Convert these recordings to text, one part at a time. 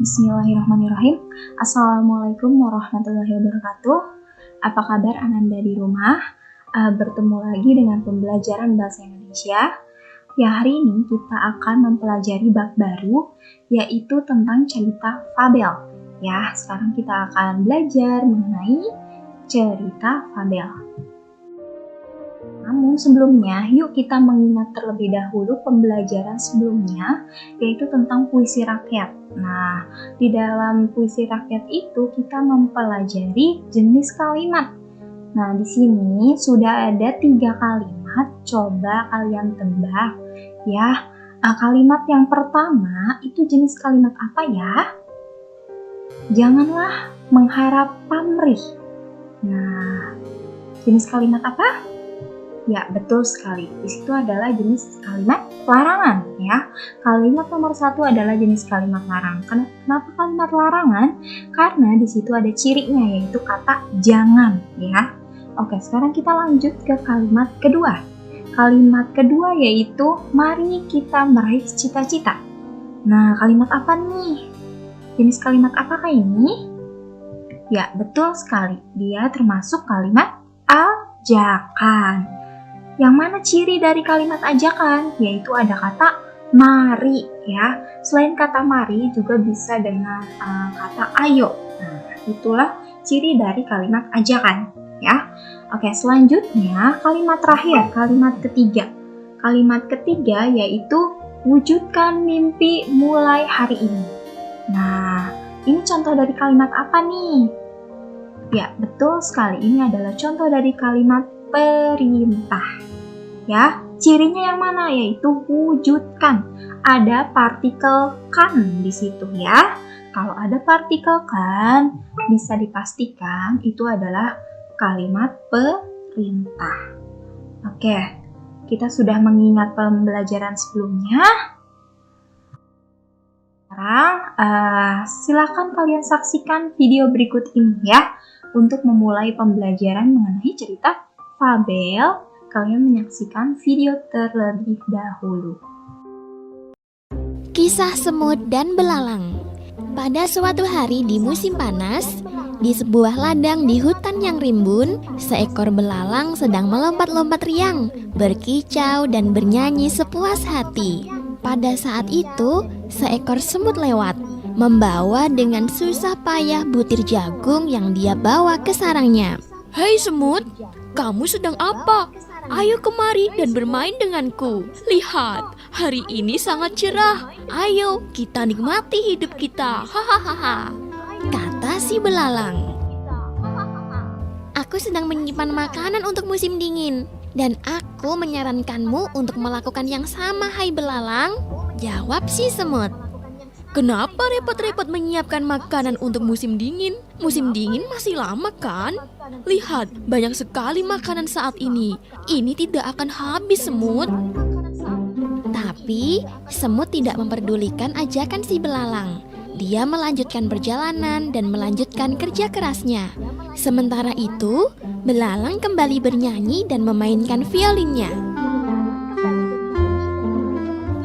Bismillahirrahmanirrahim. Assalamualaikum warahmatullahi wabarakatuh. Apa kabar Ananda di rumah? Bertemu lagi dengan pembelajaran bahasa Indonesia. Ya, hari ini kita akan mempelajari bab baru, yaitu tentang cerita fabel. Ya, sekarang kita akan belajar mengenai cerita fabel. Namun sebelumnya, yuk kita mengingat terlebih dahulu pembelajaran sebelumnya, yaitu tentang puisi rakyat. Nah, di dalam puisi rakyat itu kita mempelajari jenis kalimat. Nah, di sini sudah ada 3 kalimat, coba kalian tebak ya. Kalimat yang pertama itu jenis kalimat apa ya? Janganlah mengharap pamrih. Nah, jenis kalimat apa? Ya, betul sekali. Di situ adalah jenis kalimat larangan ya. Kalimat nomor 1 adalah jenis kalimat larangan. Kenapa kalimat larangan? Karena di situ ada cirinya, yaitu kata jangan ya. Oke, sekarang kita lanjut ke kalimat kedua. Kalimat kedua yaitu mari kita meraih cita-cita. Nah, kalimat apa nih? Jenis kalimat apakah ini? Ya, betul sekali. Dia termasuk kalimat ajakan. Yang mana ciri dari kalimat ajakan? Yaitu ada kata mari ya. Selain kata mari juga bisa dengan kata ayo. Nah, itulah ciri dari kalimat ajakan ya. Oke, selanjutnya kalimat terakhir, kalimat ketiga. Kalimat ketiga yaitu wujudkan mimpi mulai hari ini. Nah, ini contoh dari kalimat apa nih? Ya, betul sekali. Ini adalah contoh dari kalimat perintah. Ya, cirinya yang mana? Yaitu wujudkan. Ada partikel kan di situ ya. Kalau ada partikel kan, bisa dipastikan itu adalah kalimat perintah. Oke, kita sudah mengingat pembelajaran sebelumnya. Sekarang, silakan kalian saksikan video berikut ini ya. Untuk memulai pembelajaran mengenai cerita fabel, kalian menyaksikan video terlebih dahulu. Kisah semut dan belalang. Pada suatu hari di musim panas, di sebuah ladang di hutan yang rimbun, seekor belalang sedang melompat-lompat riang, berkicau dan bernyanyi sepuas hati. Pada saat itu, seekor semut lewat, membawa dengan susah payah butir jagung yang dia bawa ke sarangnya. Hei semut, kamu sedang apa? Ayo kemari dan bermain denganku. Lihat, hari ini sangat cerah. Ayo, kita nikmati hidup kita. Hahaha. Kata si belalang. Aku sedang menyimpan makanan untuk musim dingin, dan aku menyarankanmu untuk melakukan yang sama, hai belalang. Jawab si semut. Kenapa repot-repot menyiapkan makanan untuk musim dingin? Musim dingin masih lama kan? Lihat, banyak sekali makanan saat ini. Ini tidak akan habis, semut. Tapi semut tidak memperdulikan ajakan si belalang. Dia melanjutkan perjalanan dan melanjutkan kerja kerasnya. Sementara itu, belalang kembali bernyanyi dan memainkan violinnya.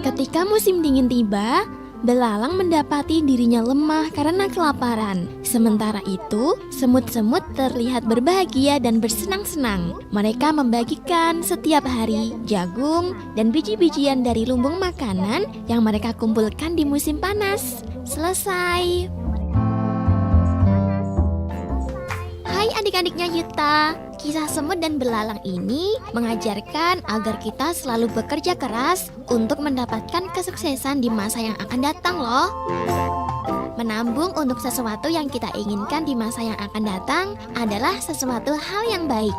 Ketika musim dingin tiba, belalang mendapati dirinya lemah karena kelaparan. Sementara itu, semut-semut terlihat berbahagia dan bersenang-senang. Mereka membagikan setiap hari jagung dan biji-bijian dari lumbung makanan yang mereka kumpulkan di musim panas. Selesai. Hai adik-adiknya Yuta. Kisah semut dan belalang ini mengajarkan agar kita selalu bekerja keras untuk mendapatkan kesuksesan di masa yang akan datang loh. Menabung untuk sesuatu yang kita inginkan di masa yang akan datang adalah sesuatu hal yang baik.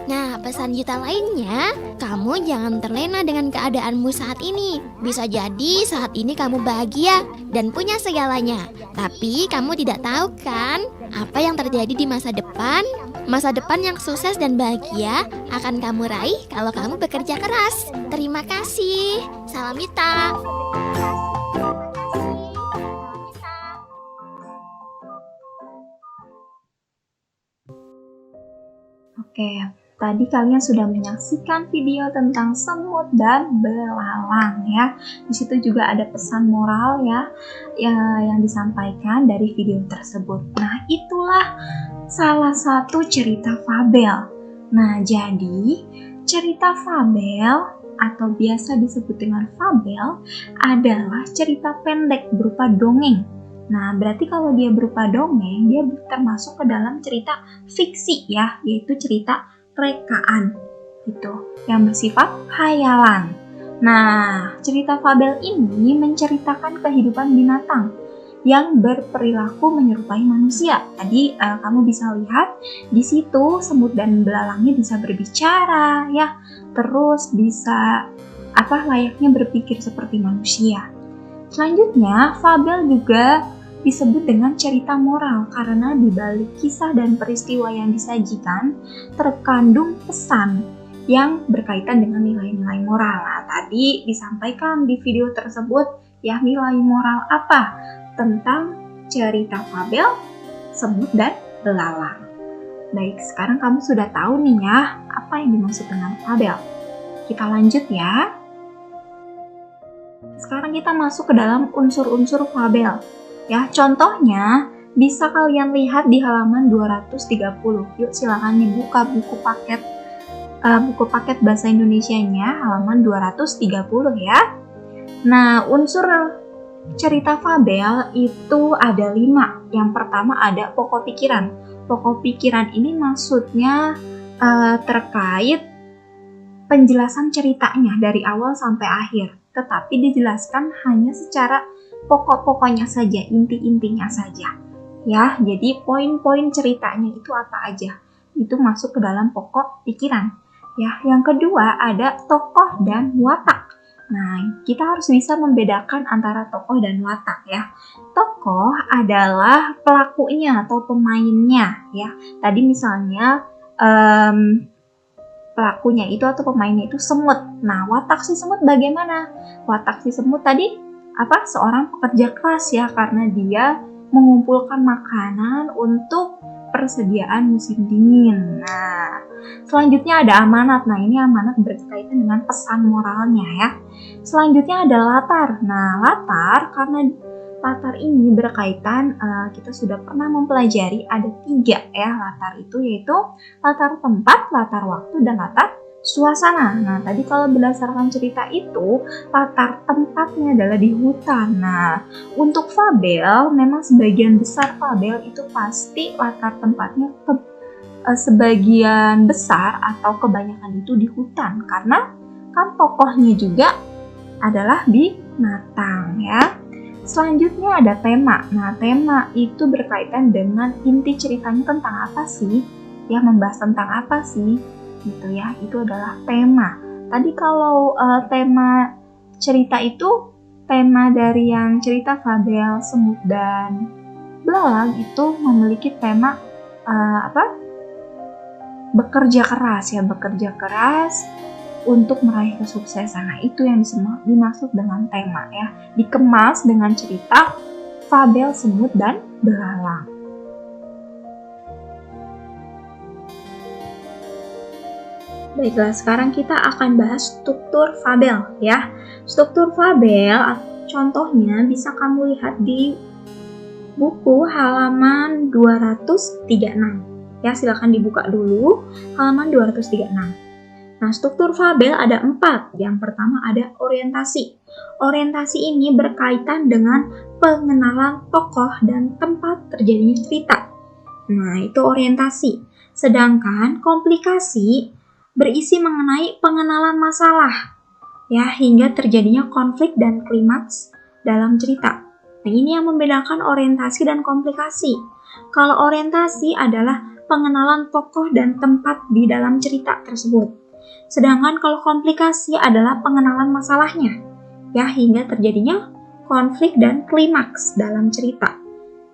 Nah, pesan Yuta lainnya, kamu jangan terlena dengan keadaanmu saat ini. Bisa jadi saat ini kamu bahagia dan punya segalanya, tapi kamu tidak tahu kan apa yang terjadi di masa depan. Masa depan yang sukses dan bahagia akan kamu raih kalau kamu bekerja keras. Terima kasih. Salam Yuta. Oke, tadi kalian sudah menyaksikan video tentang semut dan belalang ya. Di situ juga ada pesan moral ya yang disampaikan dari video tersebut. Nah, itulah salah satu cerita fabel. Nah, jadi cerita fabel atau biasa disebut dengan fabel adalah cerita pendek berupa dongeng. Nah, berarti kalau dia berupa dongeng, dia termasuk ke dalam cerita fiksi ya, yaitu cerita rekaan gitu, yang bersifat hayalan. Nah, cerita fabel ini menceritakan kehidupan binatang yang berperilaku menyerupai manusia. Tadi kamu bisa lihat di situ semut dan belalangnya bisa berbicara ya, terus bisa layaknya berpikir seperti manusia. Selanjutnya, fabel juga disebut dengan cerita moral karena di balik kisah dan peristiwa yang disajikan terkandung pesan yang berkaitan dengan nilai-nilai moral. Nah, tadi disampaikan di video tersebut ya, nilai moral apa tentang cerita fabel semut dan belalang. Baik, sekarang kamu sudah tahu nih ya apa yang dimaksud dengan fabel. Kita lanjut ya. Sekarang kita masuk ke dalam unsur-unsur fabel. Ya, contohnya bisa kalian lihat di halaman 230. Yuk silakan dibuka buku paket bahasa Indonesianya halaman 230 ya. Nah, unsur cerita fabel itu ada 5. Yang pertama ada pokok pikiran. Pokok pikiran ini maksudnya terkait penjelasan ceritanya dari awal sampai akhir, tetapi dijelaskan hanya secara pokok-pokoknya saja, inti-intinya saja. Ya, jadi poin-poin ceritanya itu apa aja, itu masuk ke dalam pokok pikiran. Ya, yang kedua ada tokoh dan watak. Nah, kita harus bisa membedakan antara tokoh dan watak ya. Tokoh adalah pelakunya atau pemainnya ya. Tadi misalnya pelakunya itu atau pemainnya itu semut. Nah, watak si semut bagaimana? Watak si semut tadi seorang pekerja keras ya, karena dia mengumpulkan makanan untuk persediaan musim dingin. Nah, selanjutnya ada amanat. Nah, ini amanat berkaitan dengan pesan moralnya ya. Selanjutnya ada latar. Nah, latar, karena latar ini berkaitan, kita sudah pernah mempelajari ada 3 ya latar itu, yaitu latar tempat, latar waktu, dan latar suasana. Nah, tadi kalau berdasarkan cerita itu, latar tempatnya adalah di hutan. Nah, untuk fabel, memang sebagian besar fabel itu pasti latar tempatnya sebagian besar atau kebanyakan itu di hutan, karena kan tokohnya juga adalah binatang ya. Selanjutnya ada tema. Nah, tema itu berkaitan dengan inti ceritanya tentang apa sih? Ya, membahas tentang apa sih? Gitu ya, itu adalah tema. Tadi kalau tema cerita itu, tema dari yang cerita fabel semut dan belalang itu memiliki tema bekerja keras ya, bekerja keras untuk meraih kesuksesan. Nah, itu yang dimaksud dengan tema ya, dikemas dengan cerita fabel semut dan belalang. Baiklah, sekarang kita akan bahas struktur fabel ya. Struktur fabel contohnya bisa kamu lihat di buku halaman 236. Ya, silakan dibuka dulu halaman 236. Nah, struktur fabel ada 4. Yang pertama ada orientasi. Orientasi ini berkaitan dengan pengenalan tokoh dan tempat terjadinya cerita. Nah, itu orientasi. Sedangkan komplikasi berisi mengenai pengenalan masalah ya, hingga terjadinya konflik dan klimaks dalam cerita. Nah, ini yang membedakan orientasi dan komplikasi. Kalau orientasi adalah pengenalan tokoh dan tempat di dalam cerita tersebut. Sedangkan kalau komplikasi adalah pengenalan masalahnya ya, hingga terjadinya konflik dan klimaks dalam cerita.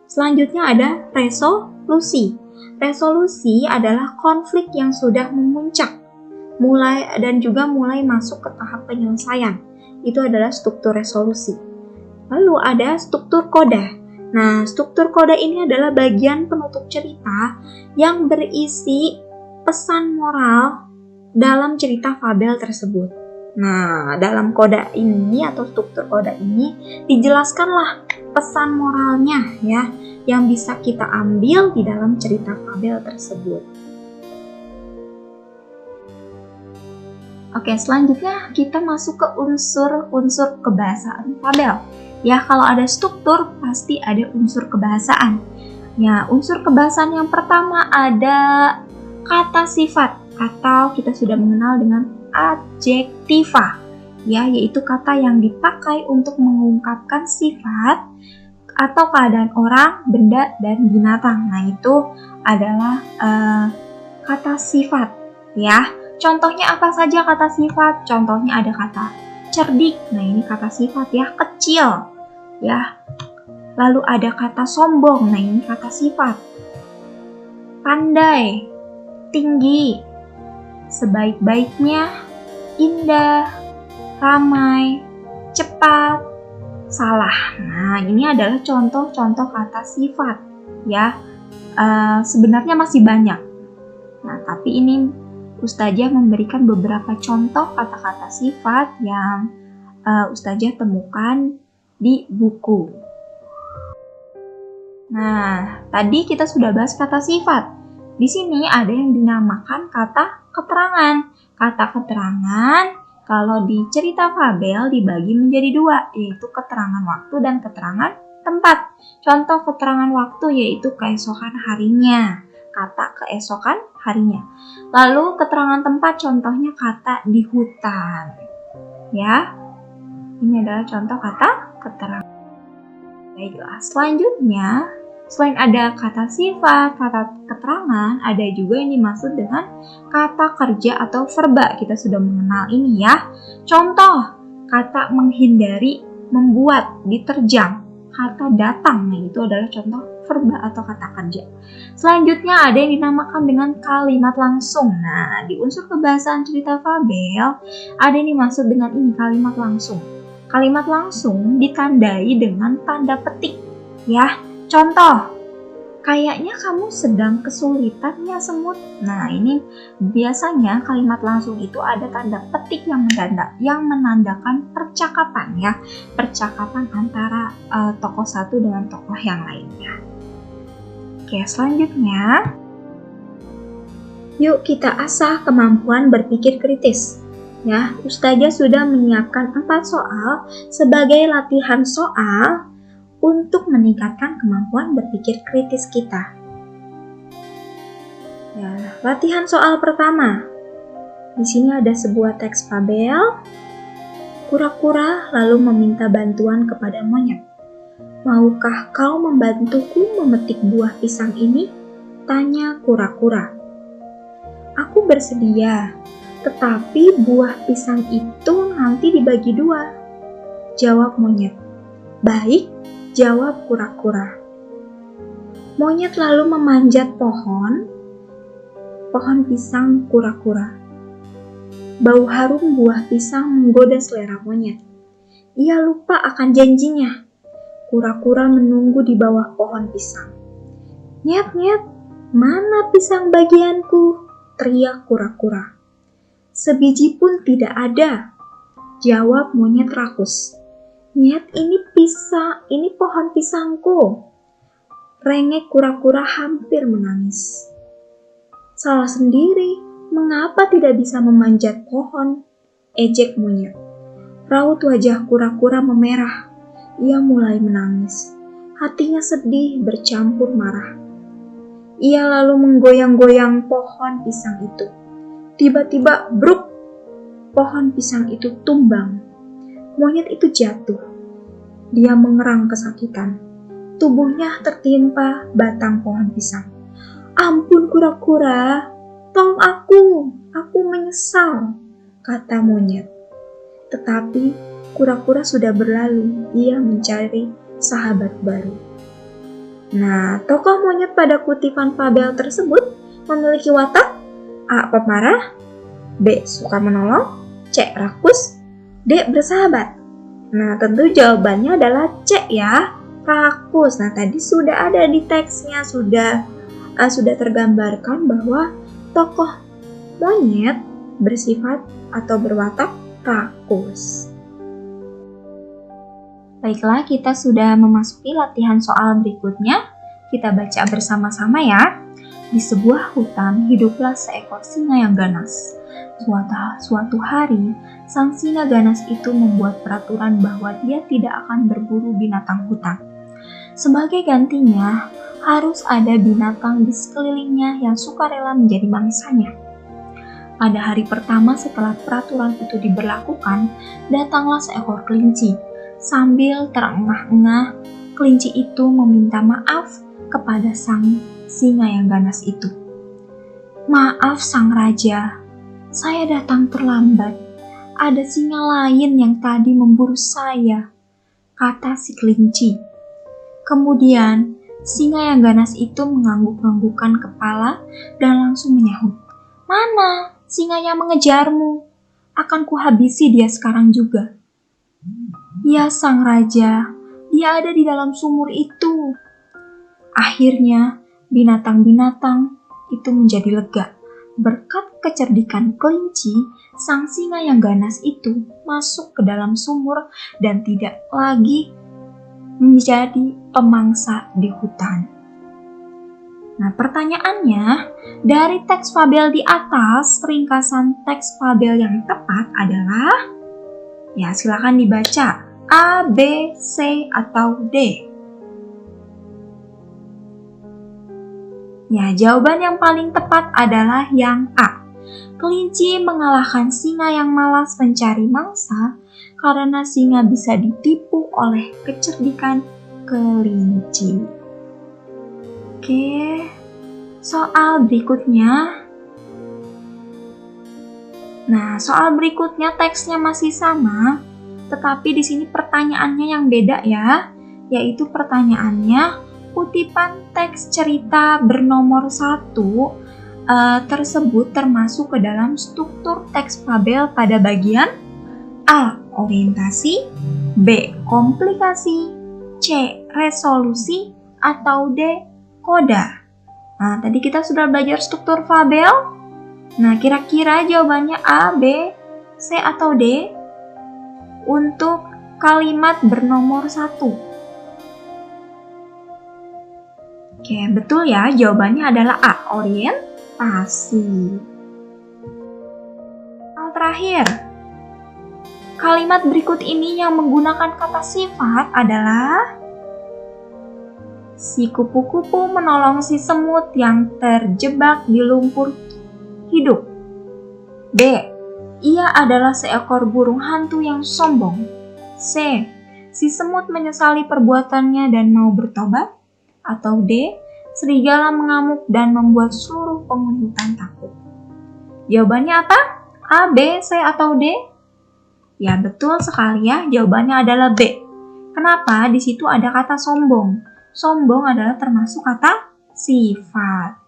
Selanjutnya ada resolusi. Resolusi adalah konflik yang sudah memuncak mulai masuk ke tahap penyelesaian. Itu adalah struktur resolusi. Lalu ada struktur koda. Nah, struktur koda ini adalah bagian penutup cerita yang berisi pesan moral dalam cerita fabel tersebut. Nah, dalam koda ini atau struktur koda ini dijelaskanlah pesan moralnya ya, yang bisa kita ambil di dalam cerita fabel tersebut. Oke, selanjutnya kita masuk ke unsur-unsur kebahasaan fabel. Ya, kalau ada struktur pasti ada unsur kebahasaan. Ya, unsur kebahasaan yang pertama ada kata sifat atau kita sudah mengenal dengan adjektiva. Ya, yaitu kata yang dipakai untuk mengungkapkan sifat atau keadaan orang, benda, dan binatang. Nah, itu adalah kata sifat. Ya, contohnya apa saja kata sifat? Contohnya ada kata cerdik. Nah, ini kata sifat ya, kecil. Ya. Lalu ada kata sombong. Nah, ini kata sifat. Pandai, tinggi, sebaik-baiknya, indah, ramai, cepat, salah. Nah, ini adalah contoh-contoh kata sifat. Ya. Sebenarnya masih banyak. Nah, tapi ini Ustazah memberikan beberapa contoh kata-kata sifat yang Ustazah temukan di buku. Nah, tadi kita sudah bahas kata sifat. Di sini ada yang dinamakan kata keterangan. Kata keterangan kalau di cerita fabel dibagi menjadi dua, yaitu keterangan waktu dan keterangan tempat. Contoh keterangan waktu yaitu keesokan harinya. Kata keesokan harinya. Lalu keterangan tempat contohnya kata di hutan. Ya, ini adalah contoh kata keterangan. Baiklah, selanjutnya selain ada kata sifat, kata keterangan, ada juga yang dimaksud dengan kata kerja atau verba. Kita sudah mengenal ini ya. Contoh, kata menghindari, membuat, diterjang, kata datang. Nah, itu adalah contoh verba atau kata kerja. Selanjutnya ada yang dinamakan dengan kalimat langsung. Nah, di unsur kebahasaan cerita fabel, ada yang dimaksud dengan ini, kalimat langsung. Kalimat langsung ditandai dengan tanda petik. Ya, contoh, kayaknya kamu sedang kesulitan ya semut. Nah, ini biasanya kalimat langsung itu ada tanda petik yang menandakan percakapan ya. Percakapan antara tokoh satu dengan tokoh yang lainnya. Oke, selanjutnya yuk kita asah kemampuan berpikir kritis. Ya, Ustazah sudah menyiapkan 4 soal sebagai latihan soal untuk meningkatkan kemampuan berpikir kritis kita. Ya, latihan soal pertama. Di sini ada sebuah teks fabel. Kura-kura lalu meminta bantuan kepada monyet. Maukah kau membantuku memetik buah pisang ini? Tanya kura-kura. Aku bersedia. Tetapi buah pisang itu nanti dibagi 2. Jawab monyet. Baik, jawab kura-kura. Monyet lalu memanjat pohon pisang kura-kura. Bau harum buah pisang menggoda selera monyet. Ia lupa akan janjinya. Kura-kura menunggu di bawah pohon pisang. Nyet, nyet, mana pisang bagianku? Teriak kura-kura. Sebiji pun tidak ada, jawab monyet rakus. Nyet, ini pohon pisangku. Rengek kura-kura hampir menangis. Salah sendiri, mengapa tidak bisa memanjat pohon? Ejek monyet. Raut wajah kura-kura memerah. Ia mulai menangis. Hatinya sedih bercampur marah. Ia lalu menggoyang-goyang pohon pisang itu. Tiba-tiba bruk, pohon pisang itu tumbang. Monyet itu jatuh. Dia mengerang kesakitan. Tubuhnya tertimpa batang pohon pisang. Ampun kura-kura, tolong aku menyesal, kata monyet. Tetapi kura-kura sudah berlalu, ia mencari sahabat baru. Nah, tokoh monyet pada kutipan fabel tersebut memiliki watak A. Pemarah, B. Suka menolong, C. Rakus, D. Bersahabat. Nah, tentu jawabannya adalah C ya, rakus. Nah, tadi sudah ada di teksnya, sudah tergambarkan bahwa Tokoh monyet bersifat atau berwatak rakus. Baiklah, kita sudah memasuki latihan soal berikutnya. Kita baca bersama-sama ya. Di sebuah hutan hiduplah seekor singa yang ganas. Suatu hari, sang singa ganas itu membuat peraturan bahwa dia tidak akan berburu binatang hutan. Sebagai gantinya, harus ada binatang di sekelilingnya yang sukarela menjadi mangsanya. Pada hari pertama setelah peraturan itu diberlakukan, datanglah seekor kelinci. Sambil terengah-engah, kelinci itu meminta maaf kepada sang singa yang ganas itu. "Maaf sang raja, saya datang terlambat. Ada singa lain yang tadi memburu saya," kata si kelinci. Kemudian, singa yang ganas itu mengangguk-anggukkan kepala dan langsung menyahut, "Mana singa yang mengejarmu? Akan kuhabisi dia sekarang juga." "Ya sang raja, dia ada di dalam sumur itu." Akhirnya, binatang-binatang itu menjadi lega. Berkat kecerdikan kelinci, sang singa yang ganas itu masuk ke dalam sumur dan tidak lagi menjadi pemangsa di hutan. Nah, pertanyaannya, dari teks fabel di atas, ringkasan teks fabel yang tepat adalah, ya silakan dibaca, A, B, C, atau D. Ya, jawaban yang paling tepat adalah yang A. Kelinci mengalahkan singa yang malas mencari mangsa karena singa bisa ditipu oleh kecerdikan kelinci. Oke, soal berikutnya. Nah, soal berikutnya teksnya masih sama, tetapi di sini pertanyaannya yang beda ya, yaitu pertanyaannya kutipan teks cerita bernomor 1 tersebut termasuk ke dalam struktur teks fabel pada bagian A. Orientasi, B. Komplikasi, C. Resolusi, atau D. Koda. Nah, tadi kita sudah belajar struktur fabel. Nah, kira-kira jawabannya A, B, C, atau D untuk kalimat bernomor 1. Oke, betul ya, jawabannya adalah A. Orientasi. Hal terakhir, kalimat berikut ini yang menggunakan kata sifat adalah: si kupu-kupu menolong si semut yang terjebak di lumpur hidup. B. Ia adalah seekor burung hantu yang sombong. C. Si semut menyesali perbuatannya dan mau bertobat. Atau D. Serigala mengamuk dan membuat seluruh penghuni hutan takut. Jawabannya apa? A, B, C, atau D? Ya, betul sekali ya, jawabannya adalah B. Kenapa? Di situ ada kata sombong. Sombong adalah termasuk kata sifat.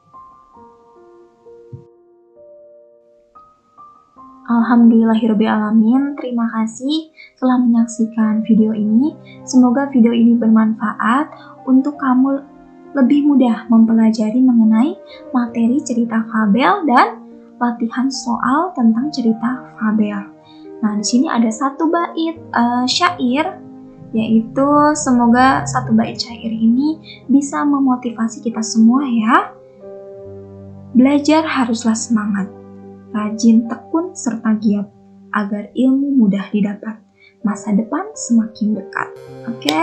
Alhamdulillahirrabbilalamin, terima kasih telah menyaksikan video ini. Semoga video ini bermanfaat untuk kamu lebih mudah mempelajari mengenai materi cerita fabel dan latihan soal tentang cerita fabel. Nah, di sini ada satu bait syair, yaitu semoga satu bait syair ini bisa memotivasi kita semua ya. Belajar haruslah semangat, rajin, tekun, serta giat, agar ilmu mudah didapat, masa depan semakin dekat. Oke,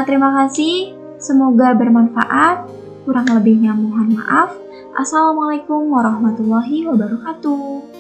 terima kasih, semoga bermanfaat, kurang lebihnya mohon maaf. Assalamualaikum warahmatullahi wabarakatuh.